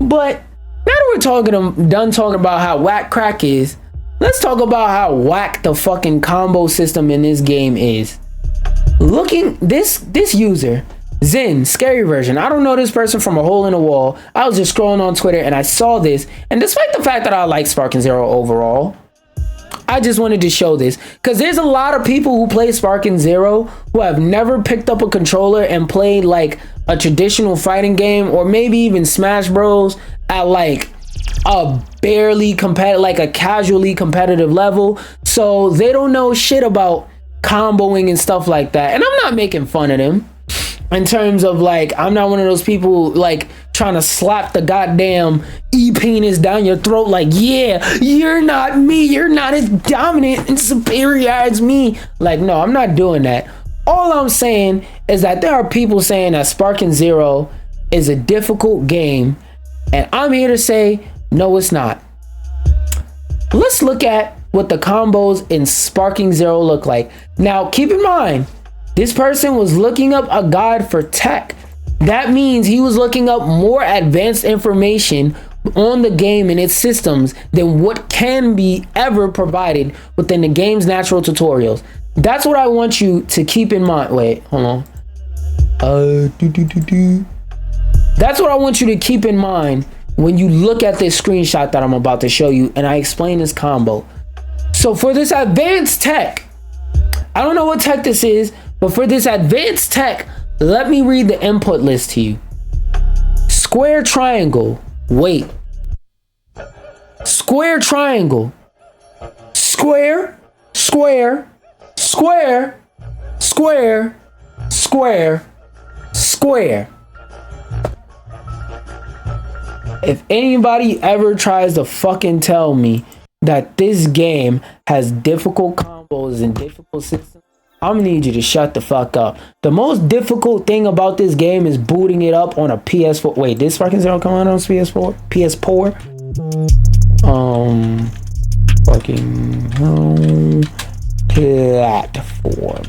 But now that we're done talking about how whack crack is, let's talk about how whack the fucking combo system in this game is. This user, Zen, scary version. I don't know this person from a hole in the wall. I was just scrolling on Twitter and I saw this. And despite the fact that I like Sparking Zero overall, I just wanted to show this because there's a lot of people who play Sparking Zero who have never picked up a controller and played like a traditional fighting game or maybe even Smash Bros at like a barely competitive, like a casually competitive level. So they don't know shit about comboing and stuff like that. And I'm not making fun of them in terms of like, I'm not one of those people like trying to slap the goddamn e-penis down your throat like, yeah, you're not me, you're not as dominant and superior as me. Like, no, I'm not doing that. All I'm saying is that there are people saying that Sparking Zero is a difficult game, and I'm here to say no, it's not. Let's look at what the combos in Sparking Zero look like. Now keep in mind, this person was looking up a guide for tech. That means he was looking up more advanced information on the game and its systems than what can be ever provided within the game's natural tutorials. That's what I want you to keep in mind. Wait, hold on. That's what I want you to keep in mind when you look at this screenshot that I'm about to show you and I explain this combo. So for this advanced tech, I don't know what tech this is, but for this advanced tech, let me read the input list to you. Square triangle. Wait. Square triangle. Square. Square. Square. Square. Square. Square. If anybody ever tries to fucking tell me that this game has difficult combos and difficult systems, I'm gonna need you to shut the fuck up. The most difficult thing about this game is booting it up on a PS4. Wait, did Sparking Zero come out on PS4? PS4? Fucking platforms.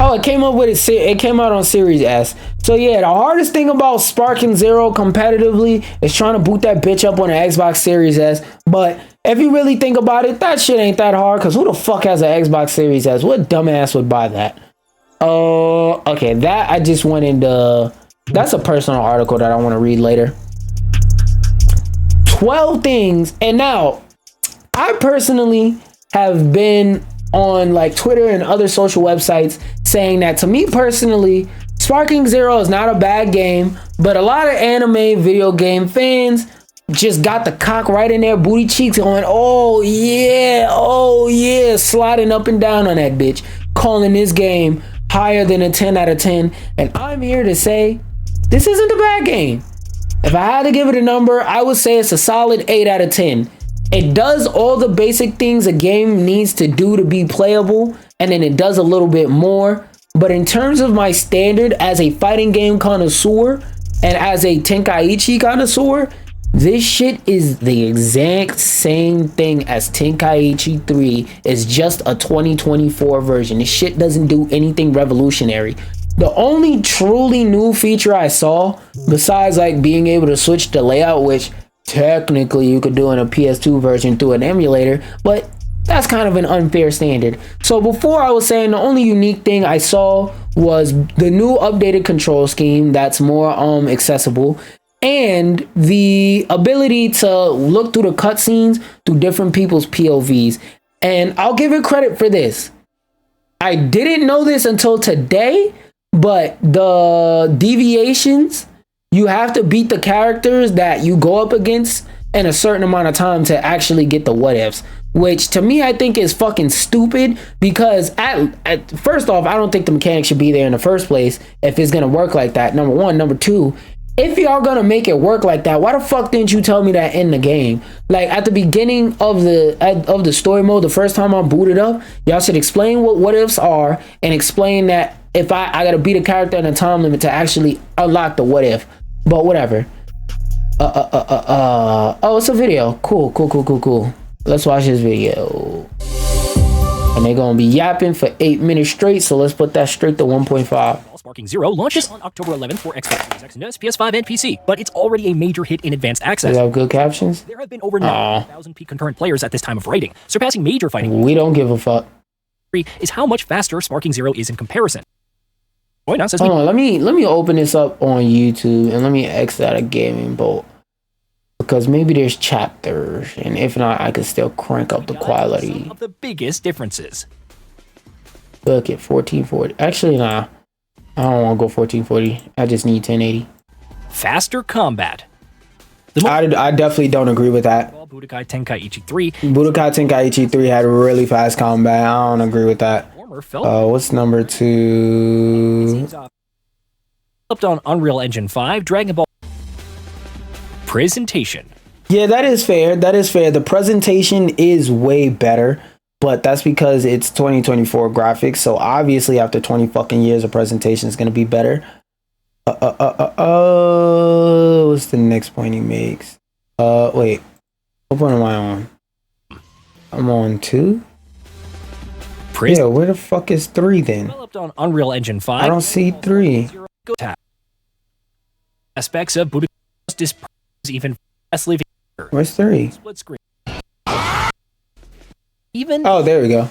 Oh, it came up with it. It came out on Series S. So yeah, the hardest thing about Sparking Zero competitively is trying to boot that bitch up on an Xbox Series S. But if you really think about it, that shit ain't that hard. Cause who the fuck has an Xbox Series S? What dumbass would buy that? Okay, that I just went into. That's a personal article that I want to read later. 12 things, and now I personally have been on like Twitter and other social websites saying that to me personally, Sparking Zero is not a bad game, but a lot of anime video game fans just got the cock right in their booty cheeks going, oh yeah, sliding up and down on that bitch, calling this game higher than a 10 out of 10. And I'm here to say, this isn't a bad game. If I had to give it a number, I would say it's a solid 8 out of 10. It does all the basic things a game needs to do to be playable, and then it does a little bit more. But in terms of my standard as a fighting game connoisseur and as a Tenkaichi connoisseur, this shit is the exact same thing as Tenkaichi 3. It's just a 2024 version. This shit doesn't do anything revolutionary. The only truly new feature I saw, besides like being able to switch the layout, which technically you could do in a PS2 version through an emulator, but that's kind of an unfair standard. So before I was saying the only unique thing I saw was the new updated control scheme that's more accessible, and the ability to look through the cutscenes through different people's POVs. And I'll give it credit for this. I didn't know this until today, but the deviations, you have to beat the characters that you go up against in a certain amount of time to actually get the what ifs, which to me I think is fucking stupid, because at first off, I don't think the mechanic should be there in the first place if it's gonna work like that, number one. Number two, if y'all gonna make it work like that, why the fuck didn't you tell me that in the game? Like at the beginning of the story mode, the first time I booted up, y'all should explain what ifs are and explain that if I gotta beat a character in a time limit to actually unlock the what if. But whatever. Oh, it's a video. Cool. Let's watch this video. And they're gonna be yapping for 8 minutes straight, so let's put that straight to 1.5. Sparking Zero launches on October 11th for Xbox Series X and S, PS5, and PC, but it's already a major hit in advanced access. Do you have good captions? There have been over 9,000 peak concurrent players at this time of writing, surpassing major fighting. We don't give a fuck. Is how much faster Sparking Zero is in comparison. Hold on, let me open this up on YouTube and let me exit out of gaming bolt. Because maybe there's chapters, and if not, I could still crank up the quality. Some of the biggest differences. Look at 1440. Actually, nah. I don't want to go 1440. I just need 1080. Faster combat. I definitely don't agree with that. Budokai Tenkaichi 3. Budokai Tenkaichi 3 had really fast combat. I don't agree with that. What's number 2? Developed on Unreal Engine 5, Dragon Ball presentation. Yeah, that is fair. That is fair. The presentation is way better, but that's because it's 2024 graphics. So obviously, after 20 fucking years, the presentation is gonna be better. What's the next point he makes? Wait. What point am I on? I'm on 2. Yeah, where the fuck is 3 then? Developed on Unreal Engine 5. I don't see 3. Aspects of Budokai is even less leaving. Where's 3? Split screen. Even oh, there we go.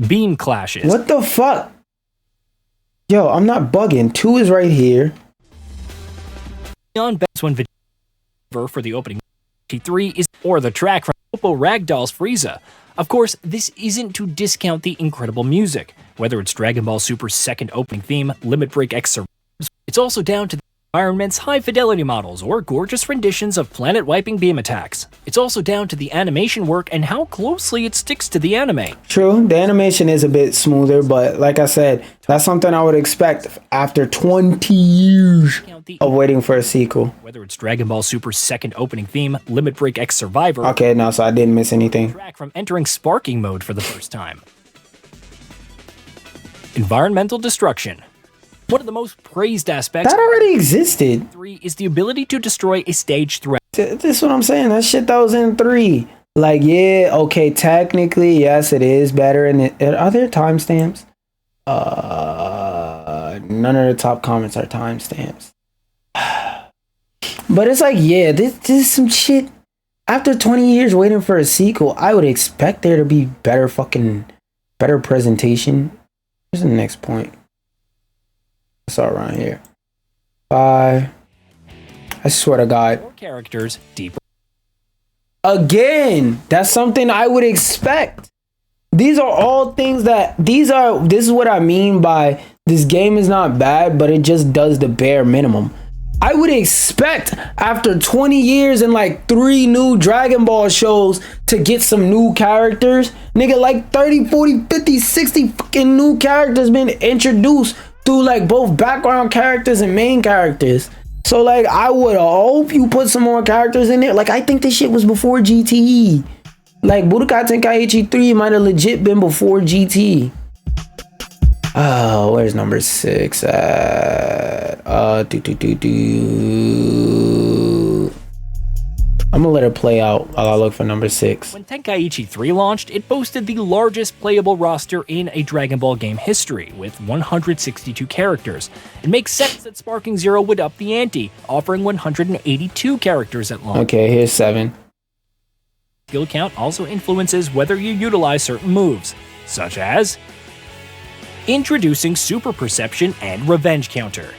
beam clashes. What the fuck? Yo, I'm not bugging. 2 is right here. On best one video for the opening. T3 is or the track from Oppo Ragdoll's Frieza. Of course, this isn't to discount the incredible music, whether it's Dragon Ball Super's second opening theme, Limit Break X Survivors. It's also down to the environment's high-fidelity models or gorgeous renditions of planet-wiping beam attacks. It's also down to the animation work and how closely it sticks to the anime. True, the animation is a bit smoother, but like I said, that's something I would expect after 20 years of waiting for a sequel. Whether it's Dragon Ball Super's second opening theme, Limit Break X Survivor. Okay, no, so I didn't miss anything. Track from entering sparking mode for the first time. Environmental destruction. One of the most praised aspects that already existed. 3 is the ability to destroy a stage threat. This is what I'm saying. That shit that was in 3. Like, yeah, okay, technically, yes, it is better. And are there timestamps? None of the top comments are timestamps. But it's like, yeah, this is some shit. After 20 years waiting for a sequel, I would expect there to be better presentation. Here's the next point. I saw around here. 5. I swear to God. 4 characters deeper. Again, that's something I would expect. These are all things this is what I mean by this game is not bad, but it just does the bare minimum. I would expect after 20 years and like 3 new Dragon Ball shows to get some new characters. Nigga, like 30, 40, 50, 60 fucking new characters been introduced through like both background characters and main characters. So like I would hope you put some more characters in there. Like I think this shit was before GTE. Like Budokai Tenkaichi 3 might have legit been before GT. Oh, where's number 6 at? I'm gonna let it play out while I look for number 6. When Tenkaichi 3 launched, it boasted the largest playable roster in a Dragon Ball game history, with 162 characters. It makes sense that Sparking Zero would up the ante, offering 182 characters at launch. Okay, here's 7. Skill count also influences whether you utilize certain moves, such as introducing Super Perception and Revenge Counter.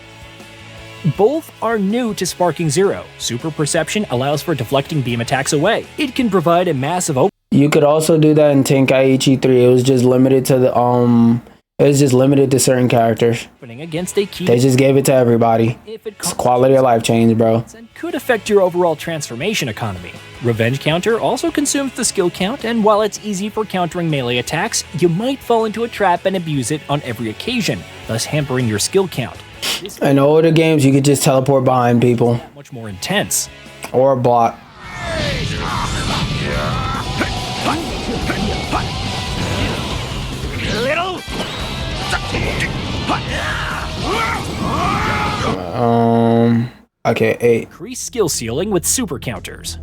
Both are new to Sparking Zero. Super Perception allows for deflecting beam attacks away. It can provide a massive open. You could also do that in Tenkaichi 3. It was just limited to the it was just limited to certain characters. Against a key. They just gave it to everybody. It's quality of life change, bro. And could affect your overall transformation economy. Revenge Counter also consumes the skill count, and while it's easy for countering melee attacks, you might fall into a trap and abuse it on every occasion, thus hampering your skill count. In older games, you could just teleport behind people. Much more intense. Or block. Okay, 8. Increase skill ceiling with super counters.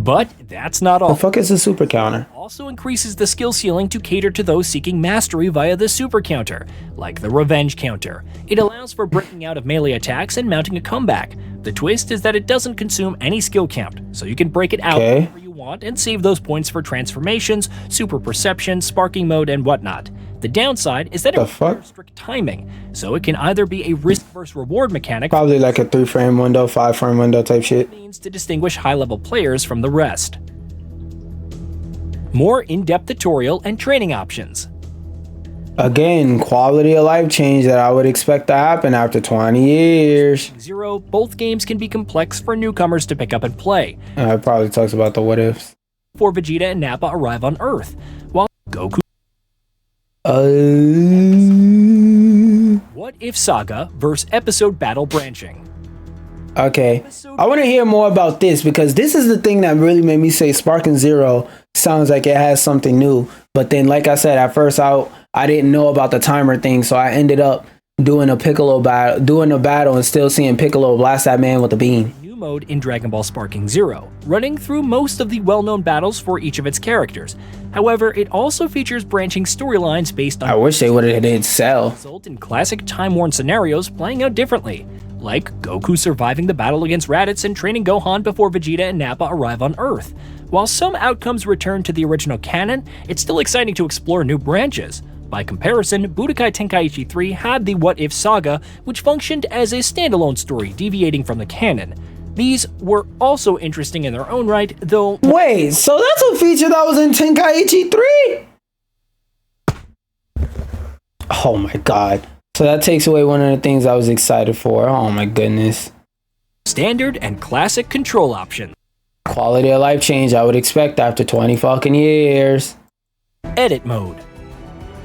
But that's not all. The fuck is a super counter? Also increases the skill ceiling to cater to those seeking mastery via the super counter, like the revenge counter. It allows for breaking out of melee attacks and mounting a comeback. The twist is that it doesn't consume any skill count, so you can break it out whenever you want and save those points for transformations, super perception, sparking mode, and whatnot. The downside is that it requires strict timing, so it can either be a risk versus reward mechanic, probably like a 3-frame window, 5-frame window type shit, means to distinguish high-level players from the rest. More in-depth tutorial and training options. Again, quality of life change that I would expect to happen after 20 years. Zero, both games can be complex for newcomers to pick up and play. It probably talks about the what ifs. Before Vegeta and Nappa arrive on Earth, while Goku What If Saga vs. Episode Battle Branching. Okay, I want to hear more about this because this is the thing that really made me say Sparking Zero sounds like it has something new. But then, like I said, at first I didn't know about the timer thing, so I ended up doing a battle and still seeing Piccolo blast that man with a beam. New mode in Dragon Ball Sparking Zero, running through most of the well-known battles for each of its characters. However, it also features branching storylines based on— I wish they would have did Cell. Result in classic time-worn scenarios playing out differently, like Goku surviving the battle against Raditz and training Gohan before Vegeta and Nappa arrive on Earth. While some outcomes return to the original canon, it's still exciting to explore new branches. By comparison, Budokai Tenkaichi 3 had the What If Saga, which functioned as a standalone story deviating from the canon. These were also interesting in their own right, though— Wait, so that's a feature that was in Tenkaichi 3? Oh my god. So that takes away one of the things I was excited for. Oh my goodness. Standard and classic control options. Quality of life change I would expect after 20 fucking years. Edit mode.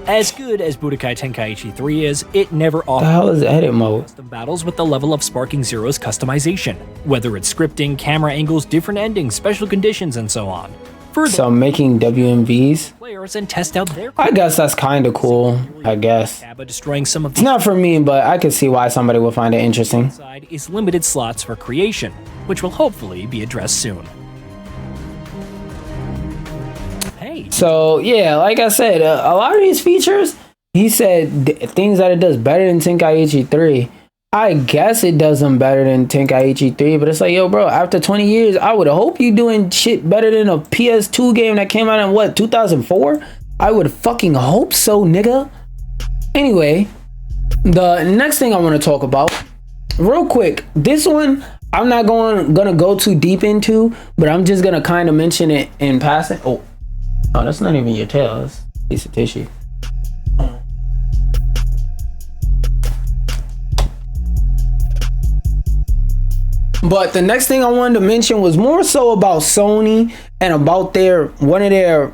As good as Budokai Tenkaichi 3 is, it never offers— The hell is edit mode? Custom battles with the level of Sparking Zero's customization, whether it's scripting, camera angles, different endings, special conditions, and so on. Further, So making WMVs? players and test out their— I guess that's kind of cool, I guess. Kappa destroying some of It's not for me, but I could see why somebody would find it interesting. side is limited slots for creation, which will hopefully be addressed soon. Hey, So yeah, like I said, a lot of these features, he said things that it does better than Tenkaichi 3. I guess it does them better than Tenkaichi 3, but it's like, yo, bro, after 20 years, I would hope you doing shit better than a PS2 game that came out in what, 2004? I would fucking hope so, nigga. Anyway, the next thing I want to talk about, real quick, this one I'm not gonna go too deep into, but I'm just gonna kind of mention it in passing. Oh, that's not even your tail. That's a piece of tissue. But the next thing I wanted to mention was more so about Sony and about one of their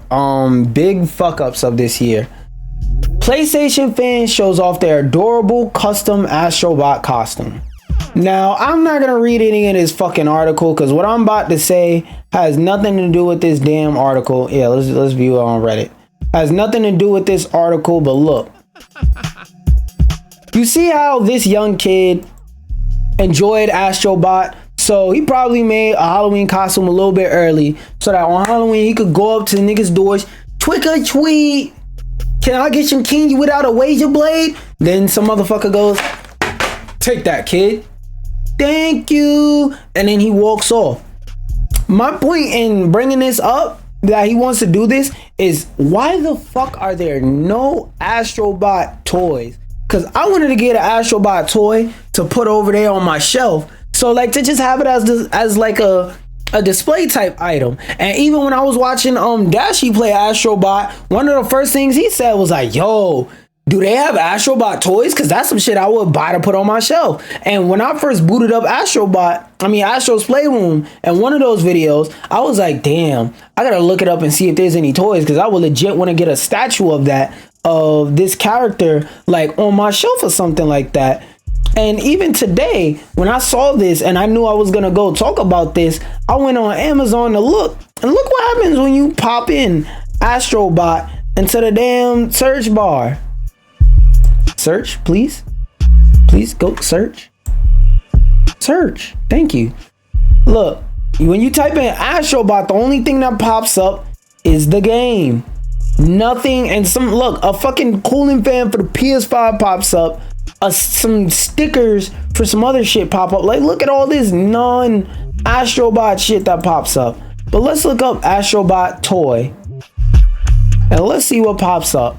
big fuck ups of this year. PlayStation fans shows off their adorable custom Astrobot costume. Now, I'm not gonna read any of this fucking article because what I'm about to say has nothing to do with this damn article. Yeah, let's view it on Reddit. Has nothing to do with this article, but look. You see how this young kid enjoyed Astrobot? So he probably made a Halloween costume a little bit early so that on Halloween he could go up to the niggas' doors, trick or treat. Can I get some candy without a razor blade? Then some motherfucker goes, take that, kid. Thank you. And then he walks off. My point in bringing this up, that he wants to do this, is why the fuck are there no Astrobot toys? Because I wanted to get an Astrobot toy to put over there on my shelf. So like to just have it as like a display type item. And even when I was watching Dashi play Astrobot, one of the first things he said was like, yo, do they have Astrobot toys? Because that's some shit I would buy to put on my shelf. And when I first booted up Astro's Playroom, and one of those videos, I was like, damn, I gotta look it up and see if there's any toys, because I would legit want to get a statue of this character like on my shelf or something like that. And even today, when I saw this and I knew I was gonna go talk about this, I went on Amazon to look, and look what happens when you pop in Astrobot into the damn search bar. Search, please. Please go search. Search. Thank you. Look, when you type in Astrobot, the only thing that pops up is the game. Nothing. And a fucking cooling fan for the PS5 pops up. Some stickers for some other shit pop up. Like, look at all this non-Astrobot shit that pops up. But let's look up Astrobot toy. And let's see what pops up.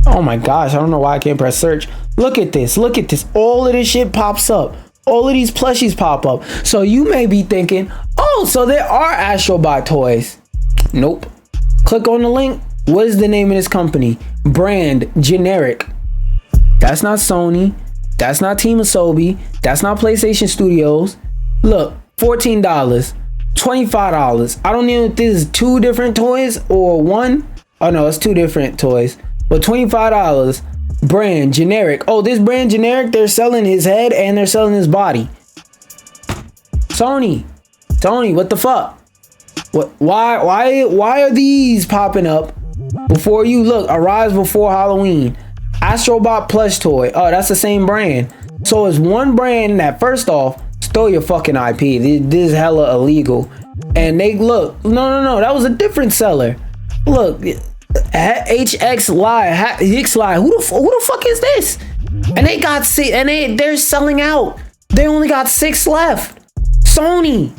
Oh my gosh, I don't know why I can't press search. Look at this. Look at this. All of this shit pops up. All of these plushies pop up. So you may be thinking, oh, so there are Astrobot toys. Nope. Click on the link. What is the name of this company? Brand, generic. That's not Sony. That's not Team Asobi. That's not PlayStation Studios. Look, $14, $25. I don't know if this is two different toys or one. Oh no, it's two different toys. But $25. Brand, generic. Oh, this brand generic, they're selling his head and they're selling his body. Sony, what the fuck? What? Why are these popping up before you? Look, arrives before Halloween. Astrobot plush toy. Oh, that's the same brand. So it's one brand that, first off, stole your fucking IP. This is hella illegal. And they look, no, that was a different seller. Look, HX Live. Who the fuck is this? And they got six, and they're selling out. They only got 6 left. Sony,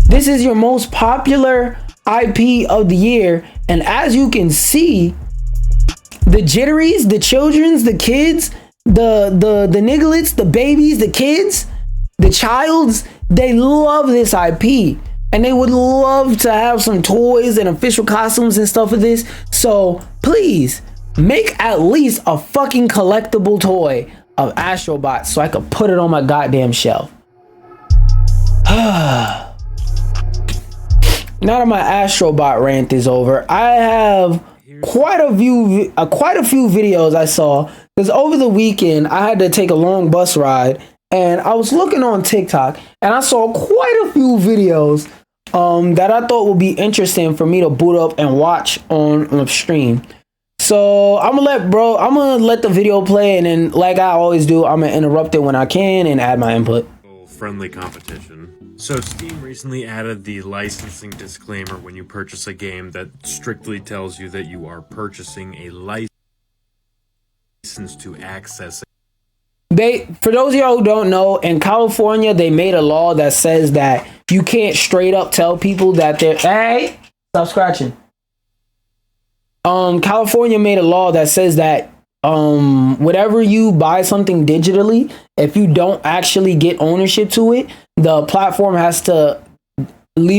this is your most popular IP of the year, and as you can see, the jitteries, the children's, the kids, the nigglets, the babies, the kids, the childs, they love this IP. And they would love to have some toys and official costumes and stuff of this. So please make at least a fucking collectible toy of Astrobot so I could put it on my goddamn shelf. Now that my Astrobot rant is over, I have quite a few videos I saw, because over the weekend I had to take a long bus ride and I was looking on TikTok and I saw quite a few videos that I thought would be interesting for me to boot up and watch on stream. So I'm gonna let the video play, and then, like I always do, I'm gonna interrupt it when I can and add my input. Friendly competition. So Steam recently added the licensing disclaimer when you purchase a game that strictly tells you that you are purchasing a license to access it. For those of y'all who don't know, in California, they made a law that says that you can't straight up tell people that they're, hey, stop scratching. California made a law that says that whenever you buy something digitally, if you don't actually get ownership to it, the platform has to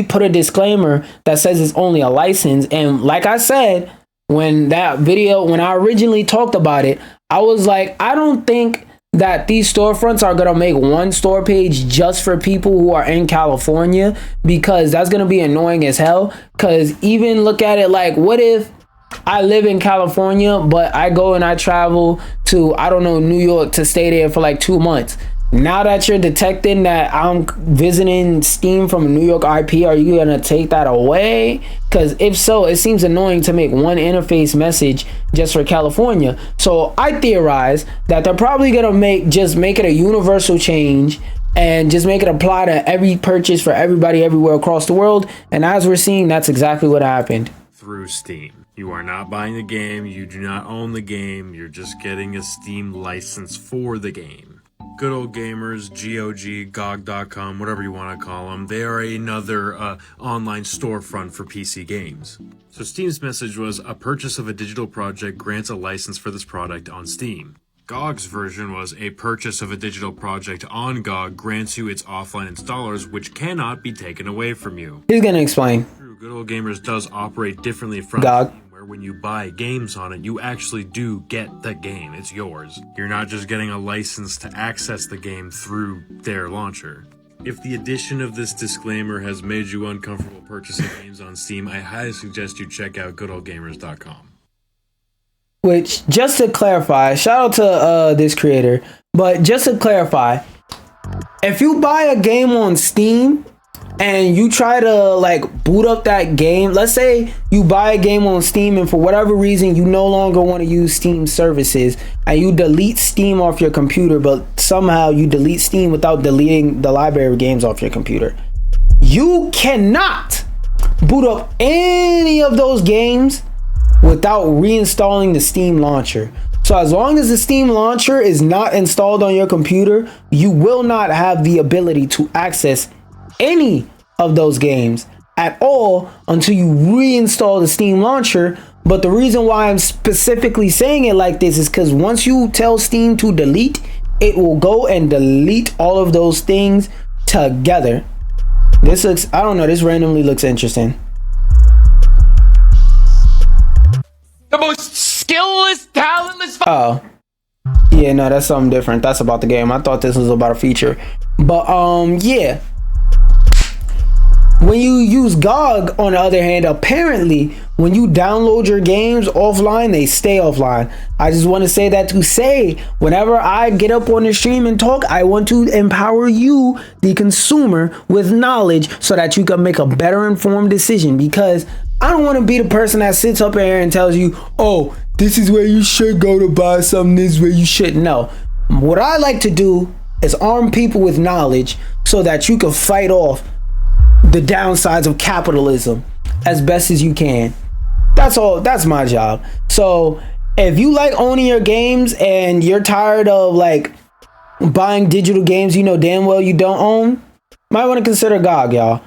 put a disclaimer that says it's only a license. And like I said, when I originally talked about it, I was like, I don't think that these storefronts are going to make one store page just for people who are in California, because that's going to be annoying as hell. Because even look at it like, what if I live in California, but I go and I travel to, I don't know, New York to stay there for like 2 months. Now that you're detecting that I'm visiting Steam from a New York IP, are you going to take that away? Because if so, it seems annoying to make one interface message just for California. So I theorize that they're probably going to make it a universal change and just make it apply to every purchase for everybody everywhere across the world. And as we're seeing, that's exactly what happened. Through Steam. You are not buying the game, you do not own the game, you're just getting a Steam license for the game. Good old gamers, GOG, GOG.com, whatever you want to call them, they are another online storefront for PC games. So Steam's message was, a purchase of a digital project grants a license for this product on Steam. GOG's version was, a purchase of a digital project on GOG grants you its offline installers, which cannot be taken away from you. He's gonna explain. Good Old Gamers does operate differently from GOG, where when you buy games on it, you actually do get the game. It's yours. You're not just getting a license to access the game through their launcher. If the addition of this disclaimer has made you uncomfortable purchasing games on Steam, I highly suggest you check out goodoldgamers.com. Which, just to clarify, shout out to this creator, but just to clarify, if you buy a game on Steam, and you try to like boot up that game, let's say you buy a game on Steam and for whatever reason you no longer want to use Steam services and you delete Steam off your computer, but somehow you delete Steam without deleting the library of games off your computer, you cannot boot up any of those games without reinstalling the Steam launcher. So as long as the Steam launcher is not installed on your computer, you will not have the ability to access any of those games at all until you reinstall the Steam launcher. But the reason why I'm specifically saying it like this is because once you tell Steam to delete, it will go and delete all of those things together. This looks, I don't know, this randomly looks interesting. The most skillless, talentless. Oh, yeah, no, that's something different. That's about the game. I thought this was about a feature, but yeah. When you use GOG, on the other hand, apparently when you download your games offline, they stay offline. I just want to say that to say, whenever I get up on the stream and talk, I want to empower you, the consumer, with knowledge so that you can make a better informed decision, because I don't want to be the person that sits up here and tells you, oh, this is where you should go to buy something, this is where you shouldn't. No. What I like to do is arm people with knowledge so that you can fight off the downsides of capitalism as best as you can. That's all. That's my job. So if you like owning your games and you're tired of like buying digital games you know damn well you don't own, might want to consider GOG, y'all.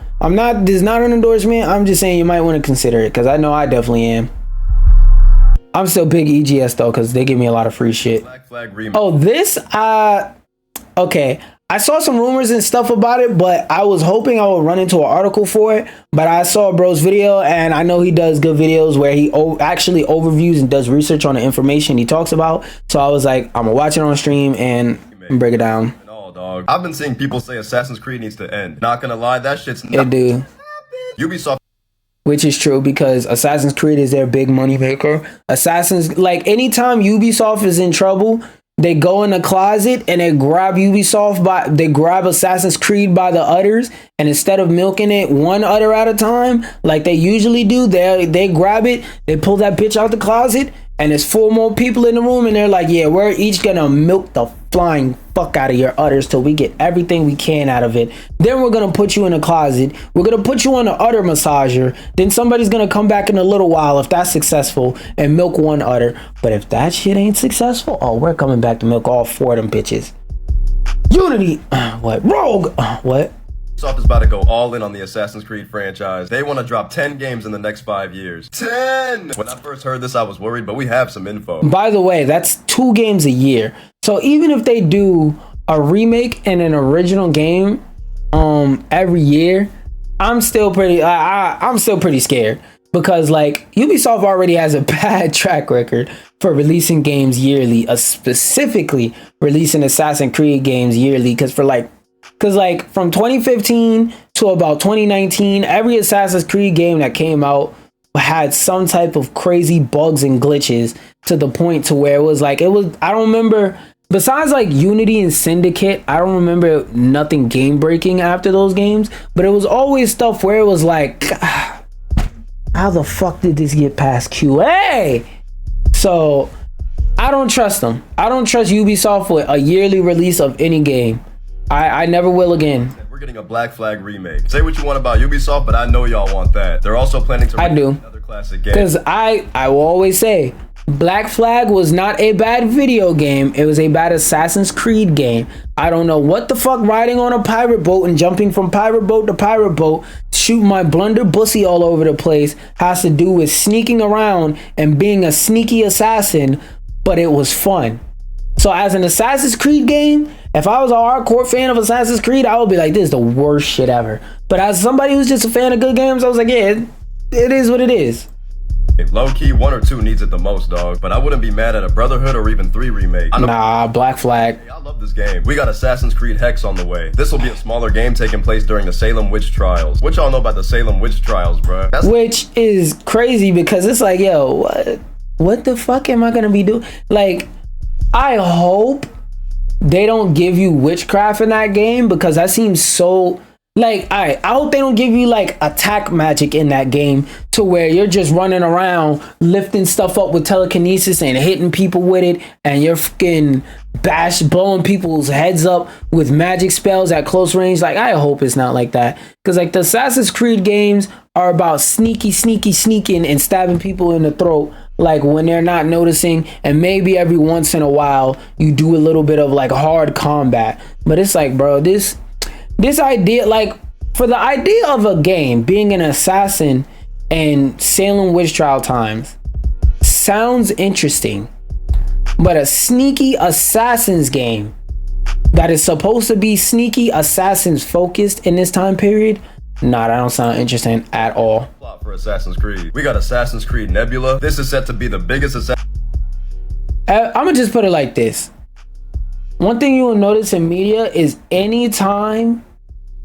This is not an endorsement. I'm just saying you might want to consider it, because I know I definitely am. I'm still big EGS though, because they give me a lot of free shit. Oh, this okay, I saw some rumors and stuff about it, but I was hoping I would run into an article for it. But I saw bro's video, and I know he does good videos where he actually overviews and does research on the information he talks about. So I was like, I'm gonna watch it on stream and break it down. Dog. I've been seeing people say Assassin's Creed needs to end. Not gonna lie, that shit's not. It do. Ubisoft. Which is true, because Assassin's Creed is their big money maker. Like anytime Ubisoft is in trouble, they go in the closet and they grab they grab Assassin's Creed by the udders, and instead of milking it one udder at a time like they usually do, they grab it, they pull that bitch out the closet, and there's 4 more people in the room, and they're like, yeah, we're each gonna milk the flying fuck out of your udders till we get everything we can out of it. Then we're gonna put you in a closet, we're gonna put you on an udder massager, then somebody's gonna come back in a little while if that's successful and milk 1 udder. But if that shit ain't successful, oh, we're coming back to milk all 4 of them bitches. Unity, what? Rogue, what? Ubisoft is about to go all in on the Assassin's Creed franchise. They want to drop 10 games in the next 5 years. 10! When I first heard this, I was worried, but we have some info. By the way, that's 2 games a year. So even if they do a remake and an original game every year, I'm still pretty scared, because like Ubisoft already has a bad track record for releasing games yearly, specifically releasing Assassin's Creed games yearly, because from 2015 to about 2019, every Assassin's Creed game that came out had some type of crazy bugs and glitches, to the point to where I don't remember, besides like Unity and Syndicate, I don't remember nothing game breaking after those games, but it was always stuff where it was like, how the fuck did this get past QA? So I don't trust them. I don't trust Ubisoft with a yearly release of any game. I never will again. We're getting a Black Flag remake. Say what you want about Ubisoft, but I know y'all want that. They're also planning to release another classic game. Because I will always say, Black Flag was not a bad video game. It was a bad Assassin's Creed game. I don't know what the fuck riding on a pirate boat and jumping from pirate boat to pirate boat, shooting my blunderbussy all over the place, has to do with sneaking around and being a sneaky assassin, but it was fun. So as an Assassin's Creed game, if I was a hardcore fan of Assassin's Creed, I would be like, this is the worst shit ever. But as somebody who's just a fan of good games, I was like, yeah, it is what it is. Low-key, 1 or 2 needs it the most, dog. But I wouldn't be mad at a Brotherhood or even 3 remake. Nah, Black Flag. I love this game. We got Assassin's Creed Hex on the way. This will be a smaller game taking place during the Salem Witch Trials. What y'all know about the Salem Witch Trials, bruh? Which is crazy, because it's like, yo, what the fuck am I gonna be doing? Like, I hope they don't give you witchcraft in that game, because that seems so, Like, I hope they don't give you like attack magic in that game to where you're just running around lifting stuff up with telekinesis and hitting people with it, and you're fucking blowing people's heads up with magic spells at close range. Like, I hope it's not like that, because like the Assassin's Creed games are about sneaking and stabbing people in the throat, like when they're not noticing, and maybe every once in a while you do a little bit of like hard combat. But it's like, bro, this idea, like, for the idea of a game being an assassin and Salem witch trial times sounds interesting, but a sneaky assassins game that is supposed to be sneaky assassins focused in this time period, nah, that don't sound interesting at all. Plot for Assassin's Creed. We got Assassin's Creed Nebula. This is set to be the biggest I'm gonna just put it like this. One thing you will notice in media is anytime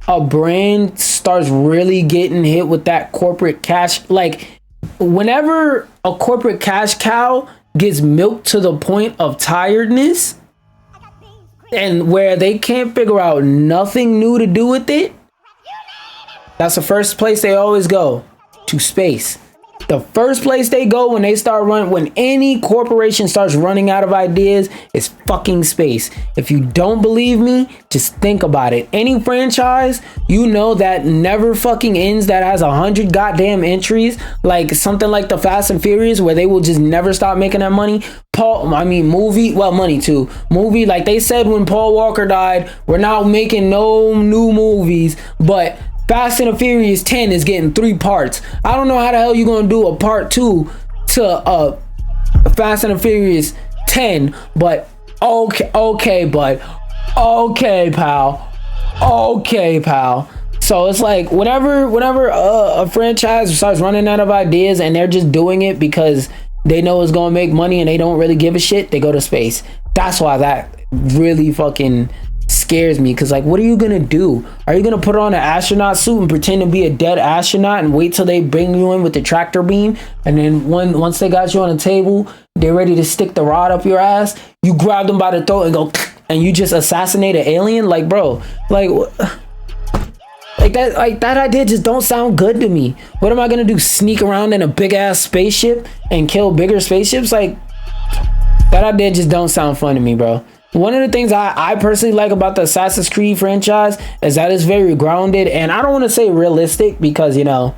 a brand starts really getting hit with that corporate cash, like whenever a corporate cash cow gets milked to the point of tiredness and where they can't figure out nothing new to do with it, that's the first place they always go, to space. The first place they go when they start running, when any corporation starts running out of ideas, is fucking space. If you don't believe me, just think about it. Any franchise you know that never fucking ends, that has 100 goddamn entries, like something like the Fast and Furious, where they will just never stop making that money. Money too. Movie, like they said when Paul Walker died, we're not making no new movies, but Fast and Furious 10 is getting 3 parts. I don't know how the hell you gonna do a part 2 to Fast and Furious 10, but okay, bud. Okay, pal. So it's like whenever a franchise starts running out of ideas and they're just doing it because they know it's gonna make money and they don't really give a shit, they go to space. That's why that really fucking scares me, because like, what are you gonna do? Are you gonna put on an astronaut suit and pretend to be a dead astronaut and wait till they bring you in with the tractor beam, and then once they got you on a table, they're ready to stick the rod up your ass, you grab them by the throat and go and you just assassinate an alien? Like, bro, like that idea just don't sound good to me. What am I gonna do, sneak around in a big ass spaceship and kill bigger spaceships? Like, that idea just don't sound fun to me, bro. One of the things I personally like about the Assassin's Creed franchise is that it's very grounded, and I don't want to say realistic, because, you know,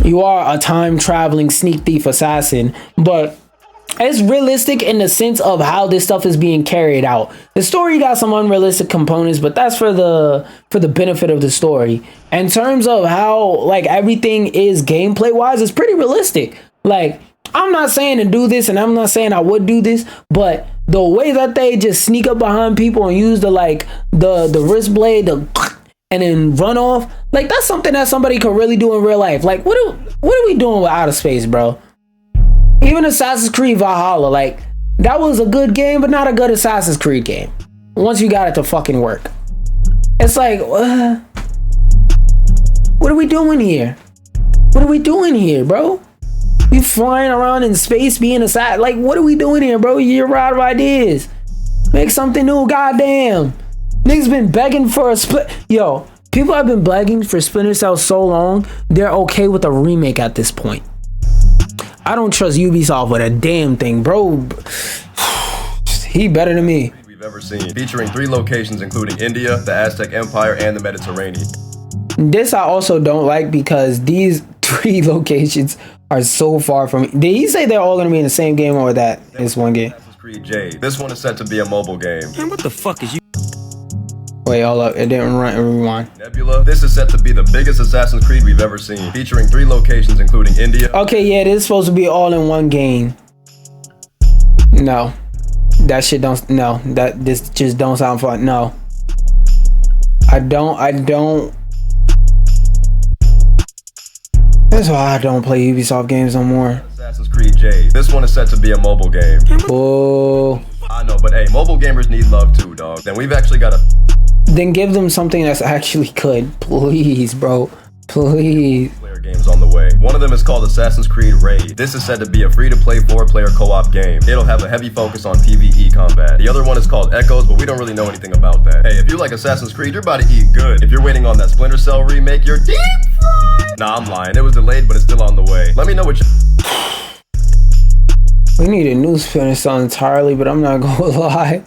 you are a time traveling sneak thief assassin, but it's realistic in the sense of how this stuff is being carried out. The story got some unrealistic components, but that's for the benefit of the story. In terms of how like everything is gameplay wise, it's pretty realistic. Like, I'm not saying to do this, and I'm not saying I would do this, but the way that they just sneak up behind people and use the wrist blade and then run off, like, that's something that somebody could really do in real life. Like, what are we doing with outer space, bro? Even Assassin's Creed Valhalla, like, that was a good game, but not a good Assassin's Creed game once you got it to fucking work. It's like, what are we doing here? What are we doing here, bro? You flying around in space being a side, like, what are we doing here, bro? You're out of ideas. Make something new, goddamn. Niggas been begging for a split. Yo, people have been begging for Splinter Cell so long, they're okay with a remake at this point. I don't trust Ubisoft with a damn thing, bro. He better than me. We've ever seen, featuring 3 locations including India, the Aztec Empire, and the Mediterranean. This I also don't like, because these 3 locations are so far from. Did he say they're all gonna be in the same game, or that is one game? Assassin's Creed Jade. This one is set to be a mobile game. Man, what the fuck is you? Wait, hold up, it didn't rewind. Nebula. This is set to be the biggest Assassin's Creed we've ever seen, featuring 3 locations including India. Okay, yeah, this is supposed to be all in one game. No, that shit don't. No, this just don't sound fun. No, I don't. That's why I don't play Ubisoft games no more. Assassin's Creed Jade. This one is set to be a mobile game. Oh. I know, but hey, mobile gamers need love too, dog. Then we've actually got a... Then give them something that's actually good. Please, bro. Please. player games on the way. One of them is called Assassin's Creed Raid. This is said to be a free-to-play 4-player co-op game. It'll have a heavy focus on PvE combat. The other one is called Echoes, but we don't really know anything about that. Hey, if you like Assassin's Creed, you're about to eat good. If you're waiting on that Splinter Cell remake, you're deep fried. Nah, I'm lying. It was delayed, but it's still on the way. Let me know what you... We need a new Splinter Cell entirely, but I'm not gonna lie.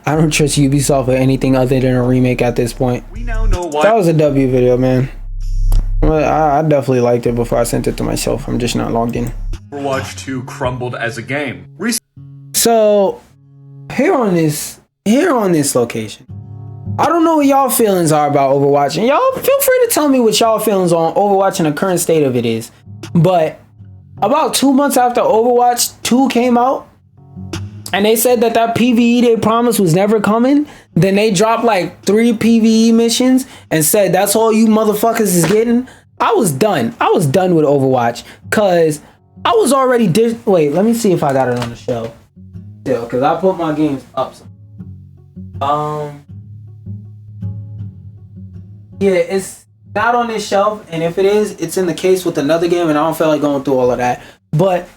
I don't trust Ubisoft for anything other than a remake at this point. We now know why. That was a W video, man. I definitely liked it before I sent it to myself. I'm just not logged in. Overwatch 2 crumbled as a game. So here on this location, I don't know what y'all feelings are about Overwatch, and y'all feel free to tell me what y'all feelings on Overwatch and the current state of it is. But about 2 months after Overwatch 2 came out, and they said that PvE they promised was never coming, then they dropped like 3 PvE missions and said that's all you motherfuckers is getting. I was done. I was done with Overwatch because I was already wait, let me see if I got it on the shelf still, because I put my games up. Yeah, it's not on this shelf, and if it is, it's in the case with another game, and I don't feel like going through all of that. But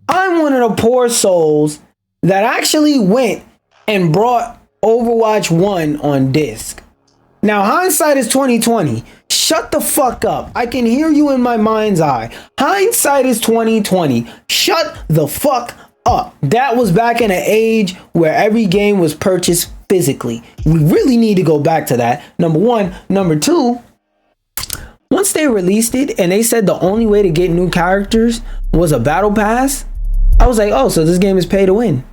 I'm one of the poor souls that actually went and brought Overwatch 1 on disc. Now, hindsight is 2020. Shut the fuck up. I can hear you in my mind's eye. Hindsight is 2020. Shut the fuck up. That was back in an age where every game was purchased physically. We really need to go back to that. Number one. Number two, once they released it and they said the only way to get new characters was a battle pass, I was like, oh, so this game is pay to win.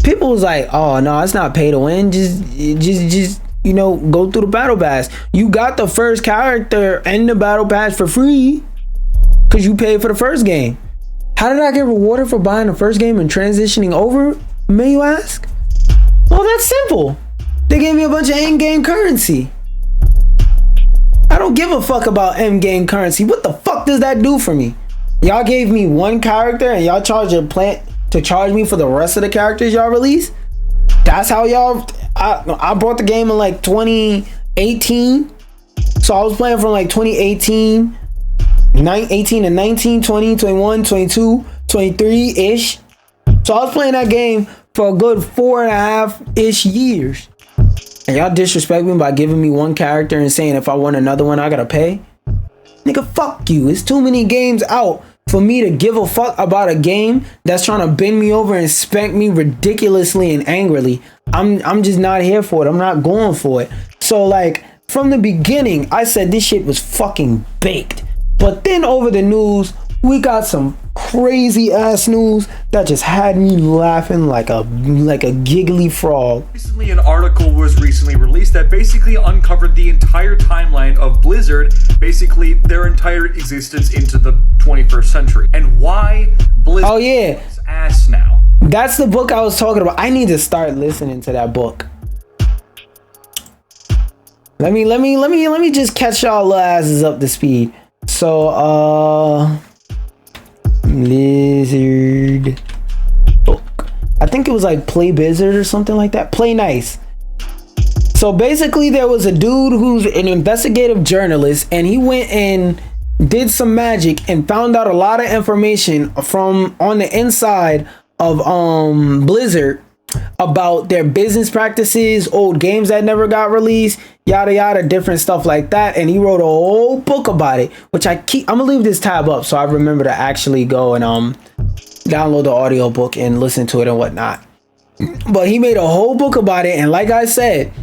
People was like, oh no, it's not pay to win. Just you know, go through the battle pass. You got the first character and the battle pass for free because you paid for the first game. How did I get rewarded for buying the first game and transitioning over, may you ask? Well, that's simple. They gave me a bunch of in-game currency. I don't give a fuck about in-game currency. What the fuck does that do for me? Y'all gave me one character and y'all charge a plant to charge me for the rest of the characters y'all release? That's how y'all... I bought the game in like 2018. So I was playing from like 2018, 18 and 19, 20, 21, 22, 23-ish. So I was playing that game for a good 4.5-ish years. And y'all disrespect me by giving me one character and saying if I want another one, I gotta pay? Nigga, fuck you. It's too many games out for me to give a fuck about a game that's trying to bend me over and spank me ridiculously and angrily. I'm just not here for it. I'm not going for it. So like from the beginning, I said this shit was fucking baked. But then over the news, we got some crazy ass news that just had me laughing like a giggly frog. Recently, an article was recently released that basically uncovered the entire timeline of Blizzard, basically their entire existence into the 21st century, and why Blizzard is ass now. That's the book I was talking about. I need to start listening to that book. Let me just catch y'all little asses up to speed. So Blizzard book. I think it was like Play Blizzard or something like that. Play Nice. So basically there was a dude who's an investigative journalist, and he went and did some magic and found out a lot of information from on the inside of Blizzard about their business practices, old games that never got released, yada yada, different stuff like that. And he wrote a whole book about it, which I'm gonna leave this tab up so I remember to actually go and download the audio book and listen to it and whatnot. But he made a whole book about it, and like I said